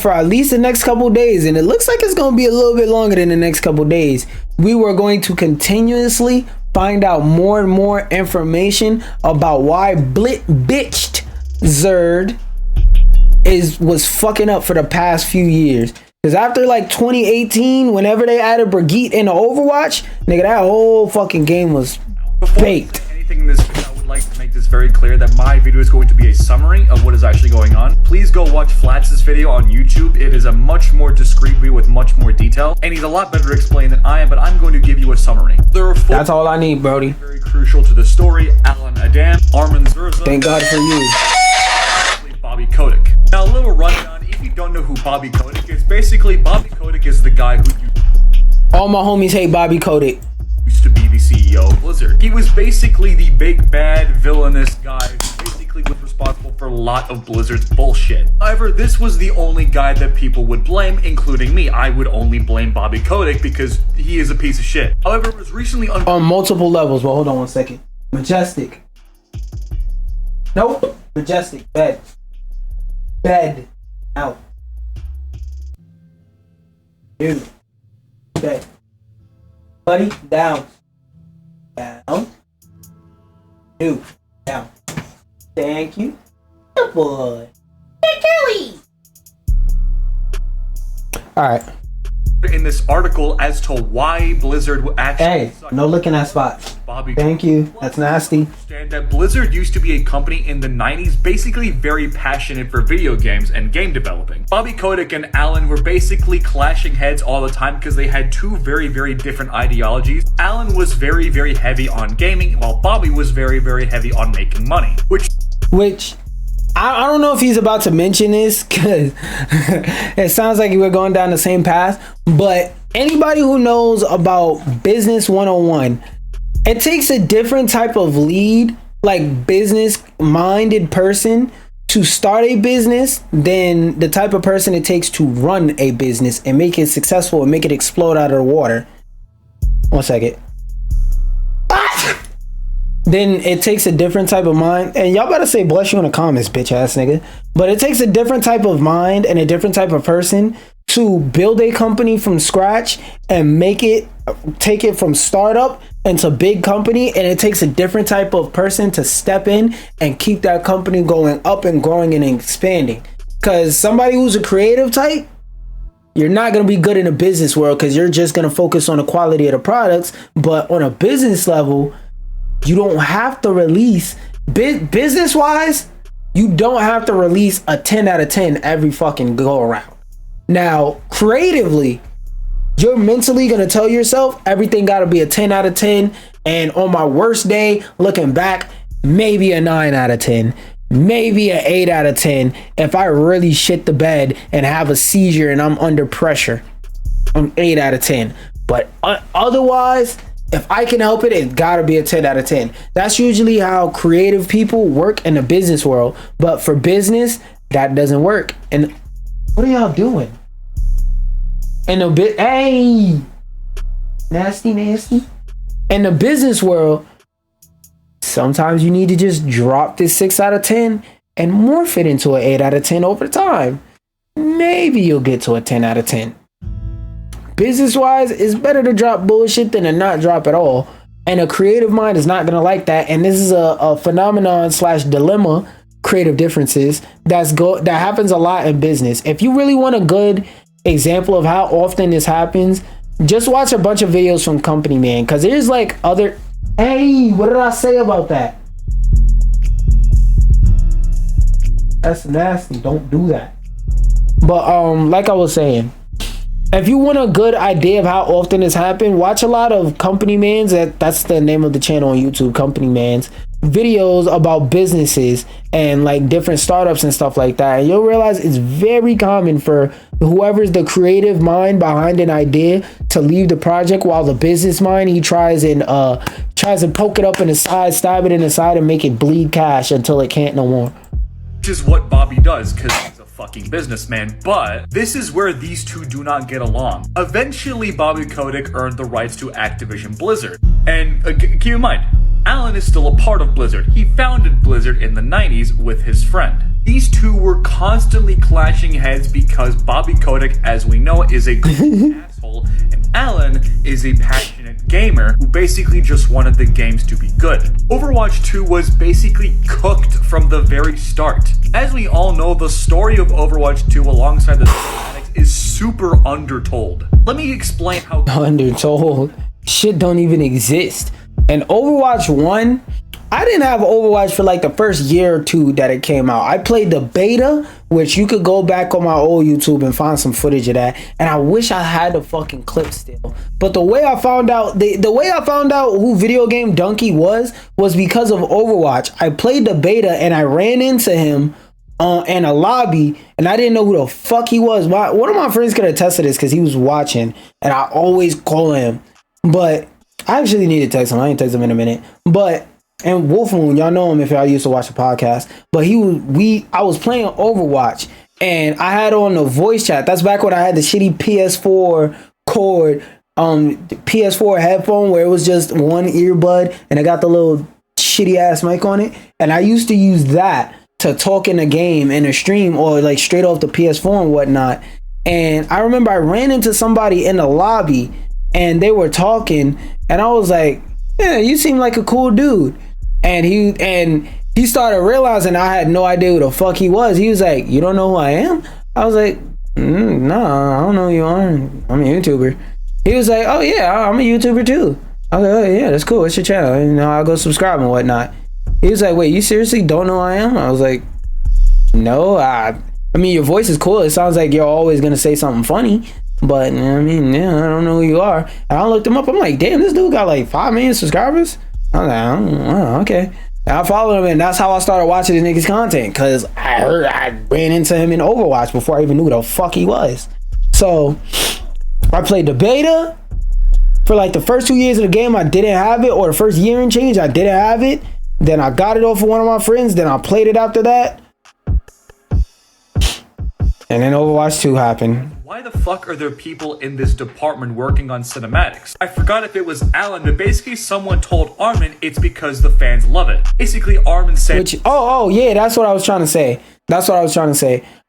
for at least the next couple days, and it looks like it's gonna be a little bit longer than the next couple days, we were going to continuously find out more and more information about why bitched Zerd was fucking up for the past few years. Because after like 2018, whenever they added Brigitte into Overwatch, nigga, that whole fucking game was baked. Anything in this video, I would like to make this very clear that my video is going to be a summary of what is actually going on. Please go watch Flats' video on YouTube. It is a much more discreet video with much more detail, and he's a lot better to explain than I am, but I'm going to give you a summary. There are four. That's all I need, Brody. Very crucial to the story: Alan Adam, Armin Zerza. Thank God for you. Bobby Kotick. Now, a little rundown. If you don't know who Bobby Kotick is, basically Bobby Kotick is the guy who all my homies hate Bobby Kotick. used to be the CEO of Blizzard. He was basically the big bad villainous guy who basically was responsible for a lot of Blizzard's bullshit. However, this was the only guy that people would blame, including me. I would only blame Bobby Kotick because he is a piece of shit. However, it was recently on multiple levels. Well, hold on one second. Majestic. Nope. Majestic. Bed. Out. Dude. Bed. Buddy. Down. Dude. Down. Thank you. Good boy. Alright. In this article as to why Blizzard actually no looking at spots. Bobby, thank you. That's nasty. Understand that Blizzard used to be a company in the 90s basically very passionate for video games and game developing. Bobby Kotick and Alan were basically clashing heads all the time because they had two very, very different ideologies. Alan was very, very heavy on gaming, while Bobby was very, very heavy on making money. Which I don't know if he's about to mention this because it sounds like we're going down the same path, but anybody who knows about business 101, it takes a different type of lead, like business minded person to start a business than the type of person it takes to run a business and make it successful and make it explode out of the water. 1 second. Then it takes a different type of mind, and y'all better say bless you in the comments, bitch ass nigga. But it takes a different type of mind and a different type of person to build a company from scratch and take it from startup into big company. And it takes a different type of person to step in and keep that company going up and growing and expanding. Because somebody who's a creative type, you're not going to be good in a business world because you're just going to focus on the quality of the products. But on a business level, you don't have to release business wise. You don't have to release a 10 out of 10 every fucking go around. Now, creatively, you're mentally going to tell yourself everything got to be a 10 out of 10. And on my worst day, looking back, maybe a 9 out of 10, maybe an 8 out of 10. If I really shit the bed and have a seizure and I'm under pressure, I'm 8 out of 10. But otherwise, if I can help it, it's gotta be a 10 out of 10. That's usually how creative people work in the business world. But for business, that doesn't work. And what are y'all doing? In a bit, hey, nasty. In the business world, sometimes you need to just drop this 6 out of 10 and morph it into an 8 out of 10 over time. Maybe you'll get to a 10 out of 10. Business wise, it's better to drop bullshit than to not drop at all. And a creative mind is not going to like that. And this is a phenomenon / dilemma, creative differences, that happens a lot in business. If you really want a good example of how often this happens, just watch a bunch of videos from Company Man. Because there's like other... Hey, what did I say about that? That's nasty. Don't do that. But like I was saying, if you want a good idea of how often this happened, watch a lot of Company Man's, that's the name of the channel on YouTube, Company Man's, videos about businesses and like different startups and stuff like that. And you'll realize it's very common for whoever's the creative mind behind an idea to leave the project, while the business mind, he tries and poke it up in the side, stab it in the side, and make it bleed cash until it can't no more. Which is what Bobby does, because he's a fucking businessman. But this is where these two do not get along. Eventually, Bobby Kotick earned the rights to Activision Blizzard. And keep in mind, Alan is still a part of Blizzard. He founded Blizzard in the 90s with his friend. These two were constantly clashing heads because Bobby Kotick, as we know, is a asshole, and Alan is a passionate gamer who basically just wanted the games to be good. Overwatch 2 was basically cooked from the very start. As we all know, the story of Overwatch 2 alongside the cinematics is super undertold. Let me explain how undertold. Shit don't even exist. And Overwatch 1, I didn't have Overwatch for like the first year or two that it came out. I played the beta, which you could go back on my old YouTube and find some footage of that. And I wish I had the fucking clip still. But the way I found out, the way I found out who Video Game Donkey was because of Overwatch. I played the beta and I ran into him in a lobby, and I didn't know who the fuck he was. One of my friends could attest to this because he was watching, and I always call him. But I actually need to text him. I ain't text him in a minute. But and Wolf Moon, y'all know him if y'all used to watch the podcast. But I was playing Overwatch and I had on the voice chat. That's back when I had the shitty PS4 cord, PS4 headphone where it was just one earbud and I got the little shitty ass mic on it. And I used to use that to talk in a game in a stream or like straight off the PS4 and whatnot. And I remember I ran into somebody in the lobby and they were talking and I was like, yeah, you seem like a cool dude. And he started realizing I had no idea who the fuck he was. He was like, you don't know who I am? I was like, no, I don't know who you are. I'm a YouTuber. He was like, oh yeah, I'm a YouTuber too. I was like, oh yeah, that's cool. What's your channel? You know, I'll go subscribe and whatnot. He was like, wait, you seriously don't know who I am? I was like, no, I mean, your voice is cool. It sounds like you're always going to say something funny. But, I mean, yeah, I don't know who you are. And I looked him up. I'm like, damn, this dude got like 5 million subscribers? I was like, oh, okay. And I followed him, and that's how I started watching this nigga's content. Because I ran into him in Overwatch before I even knew who the fuck he was. So, I played the beta. For like the first 2 years of the game, I didn't have it. Or the first year and change, I didn't have it. Then I got it off of one of my friends. Then I played it after that. And then Overwatch 2 happened. Why the fuck are there people in this department working on cinematics? I forgot if it was Alan, but basically someone told Armin it's because the fans love it. Basically, Armin said... Yeah, that's what I was trying to say.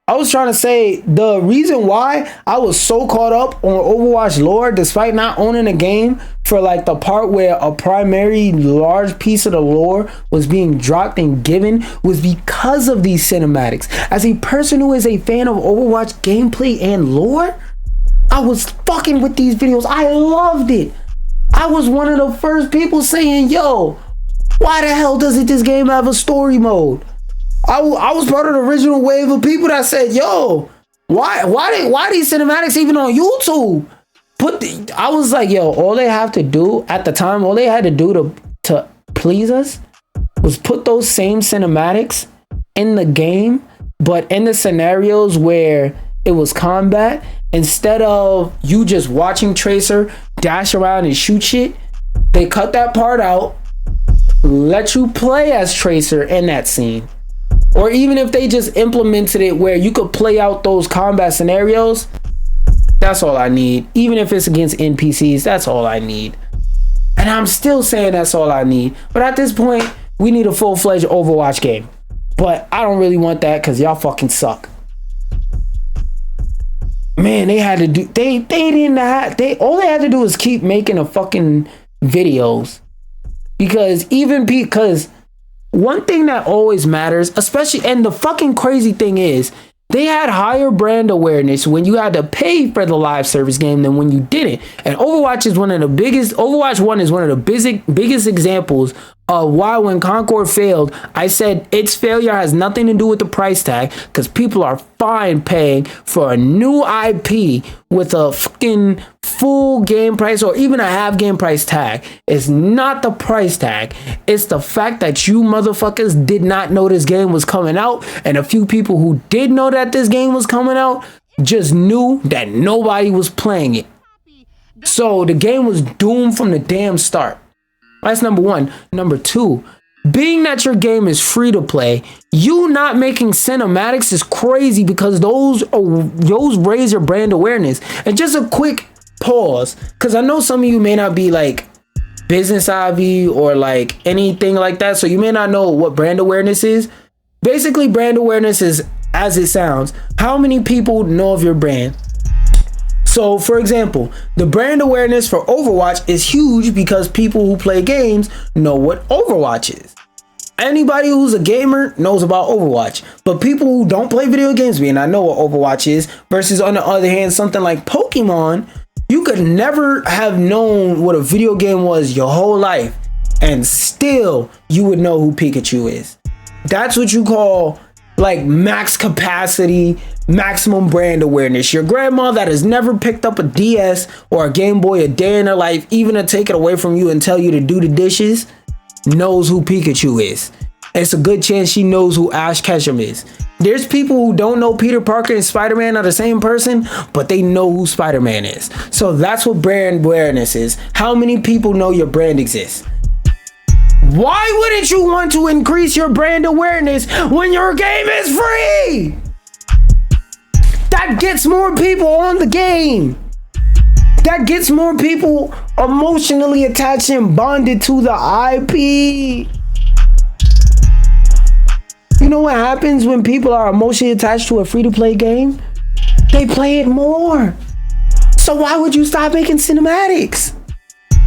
I was trying to say the reason why I was so caught up on Overwatch lore, despite not owning the game, for like the part where a primary large piece of the lore was being dropped and given, was because of these cinematics. As a person who is a fan of Overwatch gameplay and lore, I was fucking with these videos. I loved it. I was one of the first people saying, yo, why the hell doesn't this game have a story mode? I was part of the original wave of people that said, yo, why these cinematics even on YouTube? I was like, yo, all they have to do at the time, all they had to do to please us was put those same cinematics in the game, but in the scenarios where it was combat, instead of you just watching Tracer dash around and shoot shit, they cut that part out, let you play as Tracer in that scene. Or even if they just implemented it where you could play out those combat scenarios, that's all I need. Even if it's against NPCs, that's all I need. And I'm still saying that's all I need. But at this point, we need a full-fledged Overwatch game. But I don't really want that because y'all fucking suck. Man, they had to do... all they had to do is keep making the fucking videos. Because one thing that always matters, especially, and the fucking crazy thing is, they had higher brand awareness when you had to pay for the live service game than when you didn't. And Overwatch 1 is one of the biggest examples of why when Concord failed, I said its failure has nothing to do with the price tag, because people are fine paying for a new IP with a fucking full game price or even a half game price tag. It's not the price tag. It's the fact that you motherfuckers did not know this game was coming out, and a few people who did know that this game was coming out just knew that nobody was playing it. So the game was doomed from the damn start. That's number one. Number two, being that your game is free to play, you not making cinematics is crazy because those raise your brand awareness. And just a quick pause, because I know some of you may not be like business savvy or like anything like that, so you may not know what brand awareness is. Basically, brand awareness is, as it sounds, how many people know of your brand. So, for example, the brand awareness for Overwatch is huge because people who play games know what Overwatch is. Anybody who's a gamer knows about Overwatch, but people who don't play video games may not know what Overwatch is, versus on the other hand, something like Pokemon, you could never have known what a video game was your whole life, and still you would know who Pikachu is. That's what you call like max capacity, maximum brand awareness. Your grandma that has never picked up a DS or a Game Boy a day in her life, even to take it away from you and tell you to do the dishes, knows who Pikachu is. It's a good chance she knows who Ash Ketchum is. There's people who don't know Peter Parker and Spider-Man are the same person, but they know who Spider-Man is. So that's what brand awareness is. How many people know your brand exists? Why wouldn't you want to increase your brand awareness when your game is free? That gets more people on the game. That gets more people emotionally attached and bonded to the IP. You know what happens when people are emotionally attached to a free-to-play game? They play it more. So why would you stop making cinematics?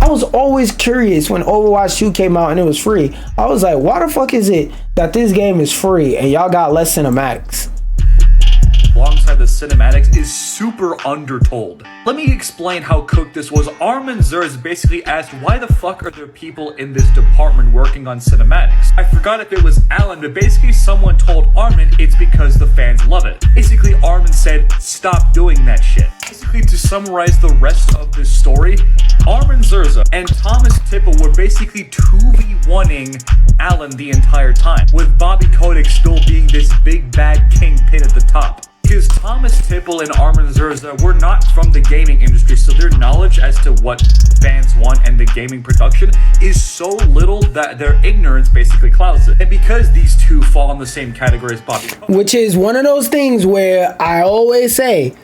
I was always curious when Overwatch 2 came out and it was free. I was like, why the fuck is it that this game is free and y'all got less cinematics? Alongside the cinematics is super undertold. Let me explain how cooked this was. Armin Zers basically asked, why the fuck are there people in this department working on cinematics? I forgot if it was Alan, but basically someone told Armin it's because the fans love it. Basically Armin said, stop doing that shit. Basically, to summarize the rest of this story, Armin Zerza and Thomas Tipple were basically 2v1ing Alan the entire time, with Bobby Kotick still being this big bad kingpin at the top. Because Thomas Tipple and Armin Zerza were not from the gaming industry, so their knowledge as to what fans want and the gaming production is so little that their ignorance basically clouds it. And because these two fall in the same category as Bobby Kotick, which is one of those things where I always say,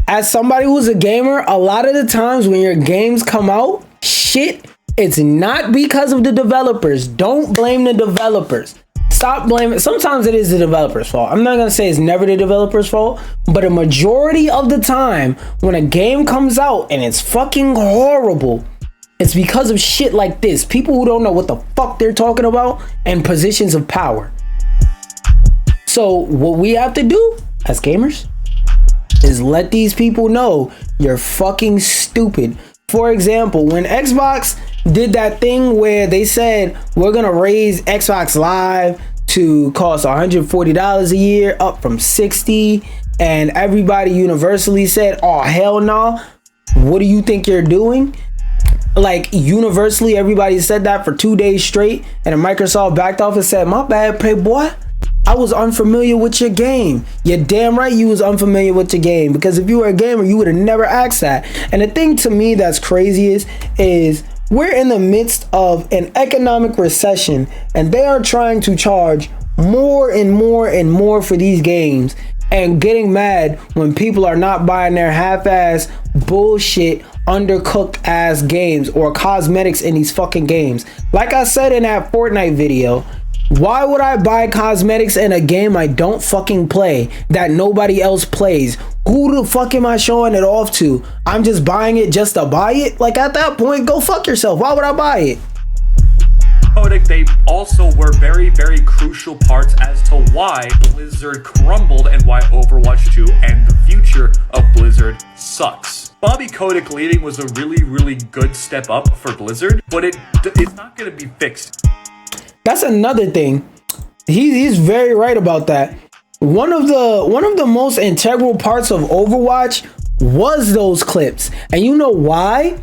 as somebody who's a gamer, a lot of the times when your games come out, shit, it's not because of the developers. Don't blame the developers. Stop blaming. Sometimes it is the developer's fault. I'm not going to say it's never the developer's fault, but a majority of the time when a game comes out and it's fucking horrible, it's because of shit like this. People who don't know what the fuck they're talking about and positions of power. So what we have to do as gamers is let these people know you're fucking stupid. For example, when Xbox did that thing where they said we're gonna raise Xbox Live to cost $140 a year, up from $60, and everybody universally said, oh hell no, what do you think you're doing? Like universally everybody said that for 2 days straight, and then Microsoft backed off and said, my bad, Playboy, I was unfamiliar with your game. You're damn right you was unfamiliar with your game, because if you were a gamer, you would have never asked that. And the thing to me that's crazy is we're in the midst of an economic recession, and they are trying to charge more and more and more for these games, and getting mad when people are not buying their half-ass bullshit undercooked ass games or cosmetics in these fucking games. Like I said in that Fortnite video, why would I buy cosmetics in a game I don't fucking play, that nobody else plays? Who the fuck am I showing it off to? I'm just buying it just to buy it? Like at that point, go fuck yourself. Why would I buy it? They also were very, very crucial parts as to why Blizzard crumbled and why Overwatch 2 and the future of Blizzard sucks. Bobby Kotick leaving was a really, really good step up for Blizzard, but it's not going to be fixed. That's another thing. He's very right about that. One of the most integral parts of Overwatch was those clips. And you know why?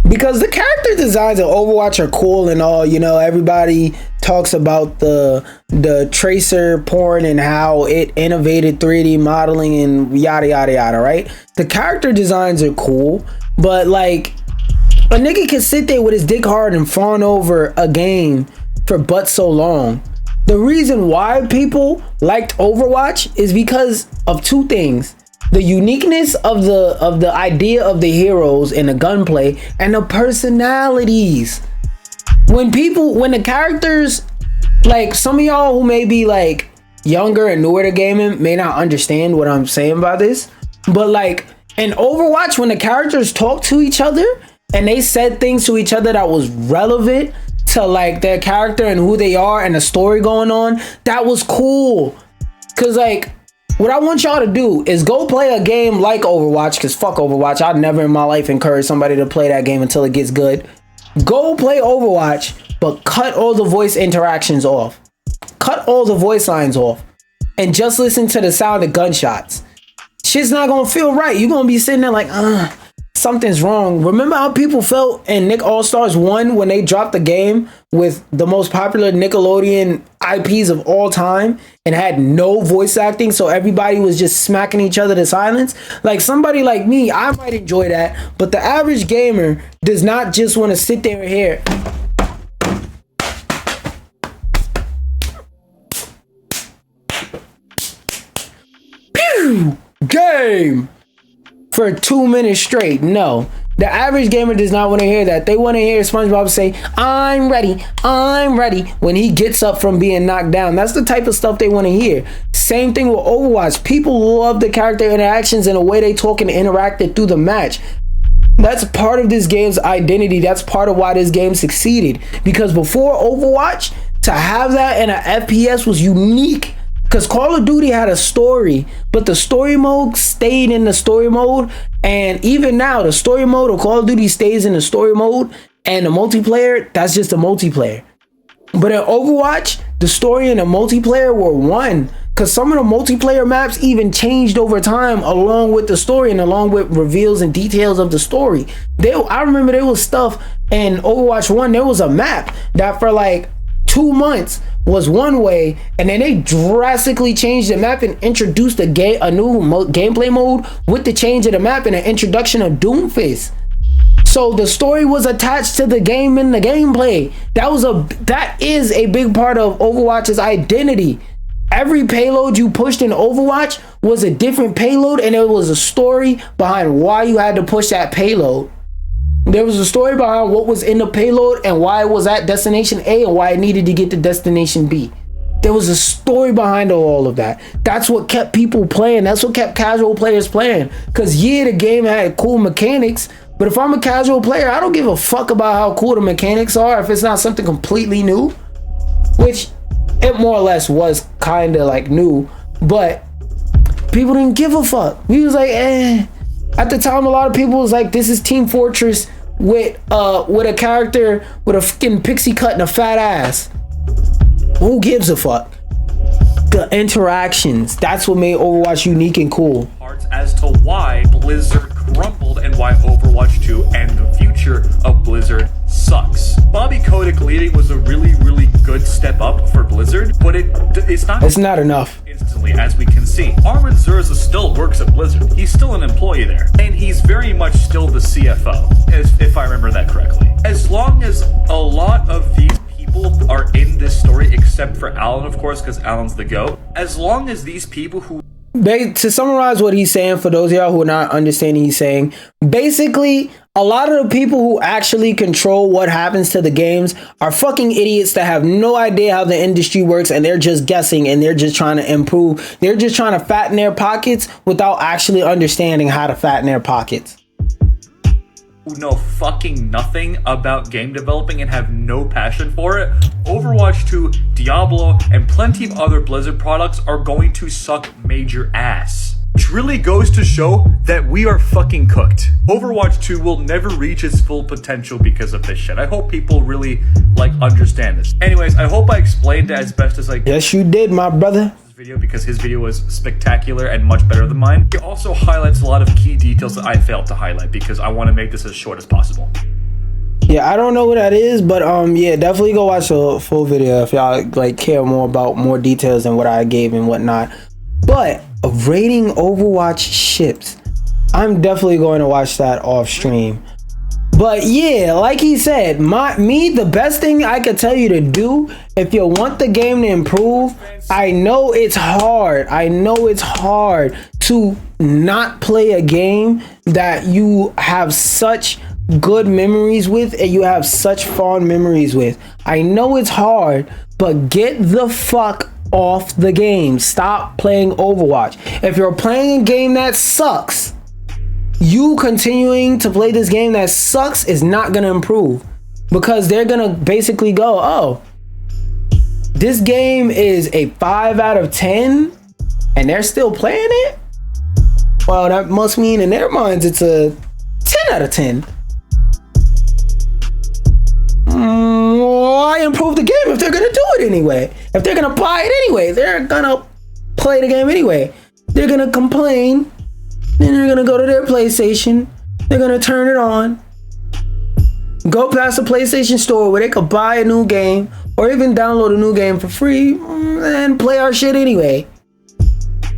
Because the character designs of Overwatch are cool and all, you know, everybody talks about the tracer porn and how it innovated 3D modeling and yada yada yada, right? The character designs are cool, but like a nigga can sit there with his dick hard and fawn over a game for but so long. The reason why people liked Overwatch is because of two things: the uniqueness of the idea of the heroes and the gunplay, and the personalities. When the characters, like some of y'all who may be like younger and newer to gaming may not understand what I'm saying about this, but like in Overwatch, when the characters talk to each other and they said things to each other that was relevant to like their character and who they are and the story going on, that was cool. Cause like, what I want y'all to do is go play a game like Overwatch, because fuck Overwatch. I'd never in my life encourage somebody to play that game until it gets good. Go play Overwatch, but cut all the voice interactions off. Cut all the voice lines off. And just listen to the sound of gunshots. Shit's not gonna feel right. You're gonna be sitting there like, something's wrong. Remember how people felt in Nick All-Stars 1 when they dropped the game with the most popular Nickelodeon IPs of all time and had no voice acting, so everybody was just smacking each other to silence? Like, somebody like me, I might enjoy that, but the average gamer does not just want to sit there and hear pew game for 2 minutes straight. No, the average gamer does not want to hear that. They want to hear SpongeBob say, I'm ready, when he gets up from being knocked down. That's the type of stuff they want to hear. Same thing with Overwatch. People love the character interactions and the way they talk and interacted through the match. That's part of this game's identity. That's part of why this game succeeded. Because before Overwatch, to have that in an FPS was unique. Because Call of Duty had a story, but the story mode stayed in the story mode. And even now, the story mode of Call of Duty stays in the story mode. And the multiplayer, that's just a multiplayer. But in Overwatch, the story and the multiplayer were one. Because some of the multiplayer maps even changed over time along with the story and along with reveals and details of the story. I remember there was stuff in Overwatch 1, there was a map that for like 2 months was one way, and then they drastically changed the map and introduced a new gameplay mode with the change of the map and the introduction of Doomfist. So the story was attached to the game and the gameplay. That is a big part of Overwatch's identity. Every payload you pushed in Overwatch was a different payload, and there was a story behind why you had to push that payload. There was a story behind what was in the payload and why it was at destination A and why it needed to get to destination B. There was a story behind all of that. That's what kept people playing. That's what kept casual players playing. Because yeah, the game had cool mechanics, but if I'm a casual player, I don't give a fuck about how cool the mechanics are if it's not something completely new. Which it more or less was kind of like new, but people didn't give a fuck. We was like, At the time, a lot of people was like, this is Team Fortress with a character with a fucking pixie cut and a fat ass. Who gives a fuck? The interactions, that's what made Overwatch unique and cool. As to why Blizzard crumbled and why Overwatch 2 and the future of Blizzard sucks. Bobby Kotick leading was a really, really good step up for Blizzard, but it's not enough. Instantly, as we can see. Armin Zurza still works at Blizzard. He's still an employee there, and he's very much still the CFO, if I remember that correctly. As long as a lot of these people are in this story, except for Alan, of course, because Alan's the GOAT, as long as these people who to summarize what he's saying, for those of y'all who are not understanding, he's saying basically a lot of the people who actually control what happens to the games are fucking idiots that have no idea how the industry works, and they're just guessing and they're just trying to improve. They're just trying to fatten their pockets without actually understanding how to fatten their pockets. Who know fucking nothing about game developing and have no passion for it, Overwatch 2, Diablo, and plenty of other Blizzard products are going to suck major ass. Which really goes to show that we are fucking cooked. Overwatch 2 will never reach its full potential because of this shit. I hope people really, understand this. Anyways, I hope I explained it as best as I could. Yes, you did, my brother. Video because his video was spectacular and much better than mine. He also highlights a lot of key details that I failed to highlight because I want to make this as short as possible. Yeah, I don't know what that is, but yeah, definitely go watch a full video if y'all care more about more details than what I gave and whatnot. But rating Overwatch ships, I'm definitely going to watch that off stream. But yeah, like he said, the best thing I could tell you to do if you want the game to improve, I know it's hard to not play a game that you have such good memories with and you have such fond memories with. I know it's hard, but get the fuck off the game. Stop playing Overwatch. If you're playing a game that sucks, you continuing to play this game that sucks is not going to improve, because they're going to basically go, oh, this game is a 5 out of 10 and they're still playing it? Well, that must mean in their minds it's a 10 out of 10. Why improve the game if they're going to do it anyway? If they're going to buy it anyway, they're going to play the game anyway. They're going to complain. Then they're gonna go to their PlayStation they're gonna turn it on, go past the PlayStation Store where they could buy a new game or even download a new game for free and play our shit anyway.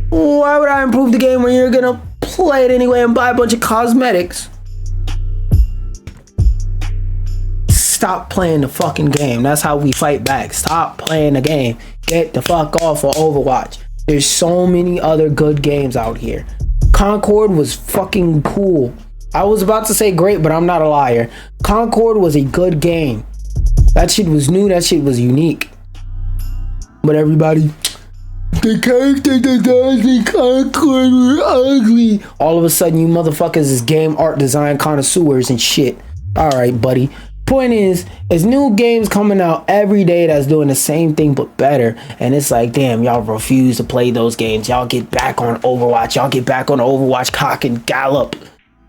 Why would I improve the game when you're gonna play it anyway and buy a bunch of cosmetics? Stop playing the fucking game. That's how we fight back. Stop playing the game. Get the fuck off of Overwatch. There's so many other good games out here. Concord was fucking cool. I was about to say great, but I'm not a liar. Concord was a good game. That shit was new. That shit was unique. But everybody, the character designs in Concord were ugly. All of a sudden, you motherfuckers is game art design connoisseurs and shit. Alright, buddy. Point is new games coming out every day that's doing the same thing but better, and it's like, damn, y'all refuse to play those games. Y'all get back on Overwatch. Y'all get back on Overwatch cock and gallop.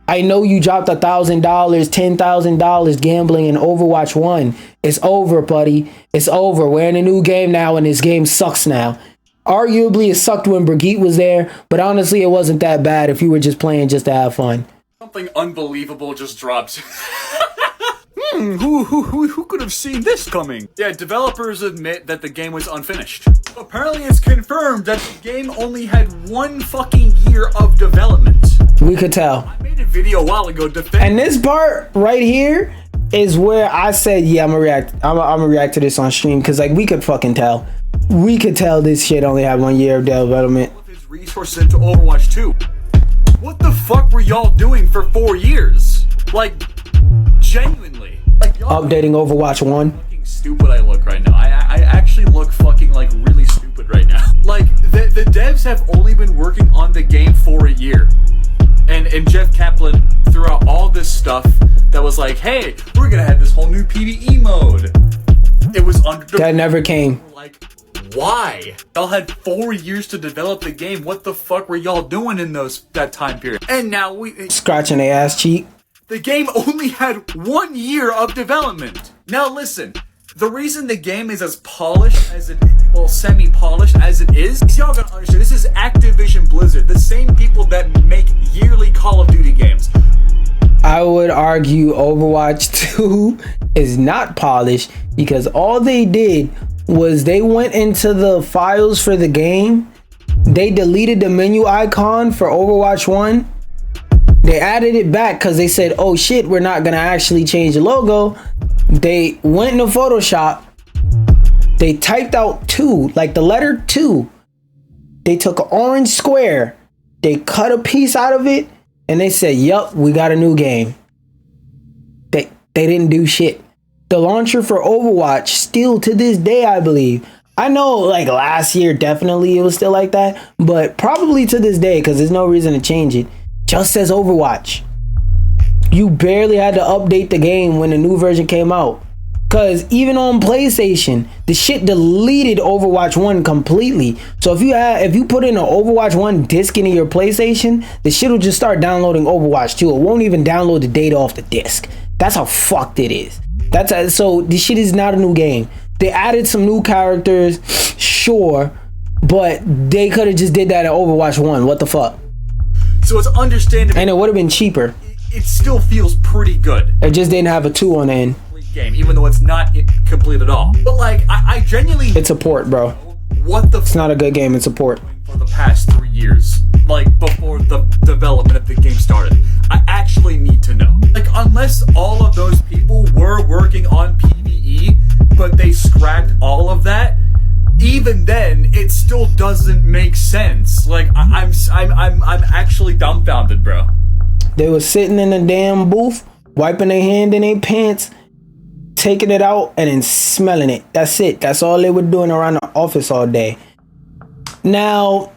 I know you dropped $1,000, $10,000 gambling in Overwatch 1. It's over, buddy. It's over. We're in a new game now, and this game sucks now. Arguably, it sucked when Brigitte was there, but honestly, it wasn't that bad if you were just playing just to have fun. Something unbelievable just dropped. Who could have seen this coming? Yeah, developers admit that the game was unfinished. Apparently it's confirmed that the game only had 1 fucking year of development. We could tell. I made a video a while ago defending. And this part right here is where I said, yeah, I'm gonna react to this on stream, because like we could fucking tell. We could tell this shit only had 1 year of development. His resources into Overwatch 2. What the fuck were y'all doing for 4 years? Like, genuinely. Like, updating Overwatch 1. Fucking stupid I look right now. I actually look fucking like really stupid right now. Like, the devs have only been working on the game for a year. And Jeff Kaplan threw out all this stuff that was like, hey, we're gonna have this whole new PvE mode. It was under that never came. Like, why? Y'all had 4 years to develop the game. What the fuck were y'all doing in that time period? And now scratching their ass cheek. The game only had 1 year of development. Now listen, the reason the game is as polished as it, well, semi-polished as it is y'all gotta understand, this is Activision Blizzard, the same people that make yearly Call of Duty games. I would argue Overwatch 2 is not polished, because all they did was they went into the files for the game, they deleted the menu icon for Overwatch 1, they added it back because they said, oh shit, we're not gonna actually change the logo. They went into Photoshop, they typed out 2, like the letter 2. They took an orange square, they cut a piece out of it, and they said, yup, we got a new game. They didn't do shit. The launcher for Overwatch, still to this day, I believe. I know like last year, definitely it was still like that, but probably to this day, because there's no reason to change it, just says Overwatch. You barely had to update the game when the new version came out. Cause even on PlayStation, the shit deleted Overwatch 1 completely. So if you put in an Overwatch 1 disc into your PlayStation, the shit will just start downloading Overwatch 2. It won't even download the data off the disc. That's how fucked it is. So this shit is not a new game. They added some new characters, sure, but they could have just did that at Overwatch 1. What the fuck? So it's understandable. And it would have been cheaper. It still feels pretty good. It just didn't have a 2 on the end. Game, even though it's not complete at all. But like, I genuinely... It's a port, bro. What the... It's not a good game, it's a port. For the past 3 years, like before the development of the game started, I actually need to know. Like, unless all of those people were working on PvE, but they scrapped all of that, even then, it still doesn't make sense. Like, I'm actually dumbfounded, bro. They was sitting in the damn booth, wiping their hand in their pants, taking it out, and then smelling it. That's it. That's all they were doing around the office all day. Now,